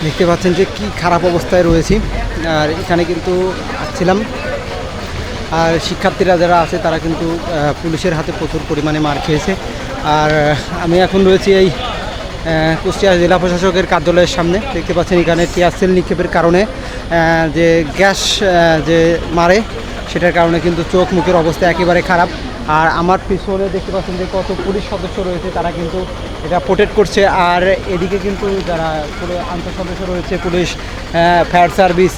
দেখতে পাচ্ছেন যে কি খারাপ অবস্থায় রয়েছি। আর এখানে কিন্তু আসছিলাম, আর শিক্ষার্থীরা যারা আছে তারা কিন্তু পুলিশের হাতে প্রচুর পরিমাণে মার খেয়েছে। আর আমি এখন রয়েছি এই কুষ্টিয়া জেলা প্রশাসকের কার্যালয়ের সামনে। দেখতে পাচ্ছেন এখানে টিয়ার সেল নিক্ষেপের কারণে যে গ্যাস যে মারে, সেটার কারণে কিন্তু চোখ মুখের অবস্থা একেবারে খারাপ। আর আমার পিছনে দেখতে পাচ্ছেন যে কত পুলিশ সদস্য রয়েছে, তারা কিন্তু এটা প্রোটেক্ট করছে। আর এদিকে কিন্তু যারা আনসার সদস্য রয়েছে, পুলিশ, ফায়ার সার্ভিস,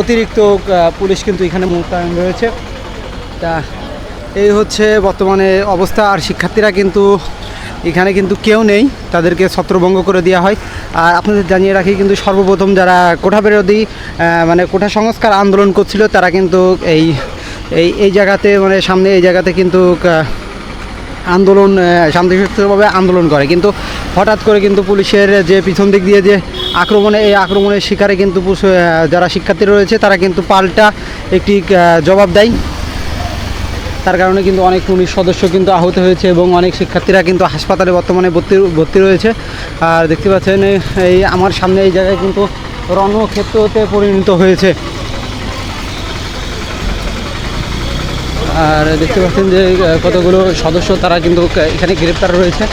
অতিরিক্ত পুলিশ কিন্তু এখানে মোতায়েন রয়েছে। তা এই হচ্ছে বর্তমানে অবস্থা। আর শিক্ষার্থীরা কিন্তু এখানে কিন্তু কেউ নেই, তাদেরকে ছত্রভঙ্গ করে দেওয়া হয়। আর আপনাদের জানিয়ে রাখি, কিন্তু সর্বপ্রথম যারা কোঠা বিরোধী মানে কোঠা সংস্কার আন্দোলন করছিল, তারা কিন্তু এই এই এই জায়গাতে মানে সামনে এই জায়গাতে কিন্তু আন্দোলন শান্তিপূর্ণভাবে আন্দোলন করে। কিন্তু হঠাৎ করে কিন্তু পুলিশের যে পিছন দিক দিয়ে যে এই আক্রমণের শিকারে কিন্তু যারা শিক্ষার্থী রয়েছে তারা কিন্তু পাল্টা একটি জবাব দেয়। তার কারণে কিন্তু অনেক পুলিশ সদস্য কিন্তু আহত হয়েছে এবং অনেক শিক্ষার্থীরা কিন্তু হাসপাতালে বর্তমানে ভর্তি রয়েছে। আর দেখতে পাচ্ছেন এই আমার সামনে এই জায়গায় কিন্তু রণক্ষেত্রতে পরিণত হয়েছে। আর দেখতে পাচ্ছেন যে কতগুলো সদস্য তারা কিন্তু এখানে গ্রেপ্তার রয়েছে।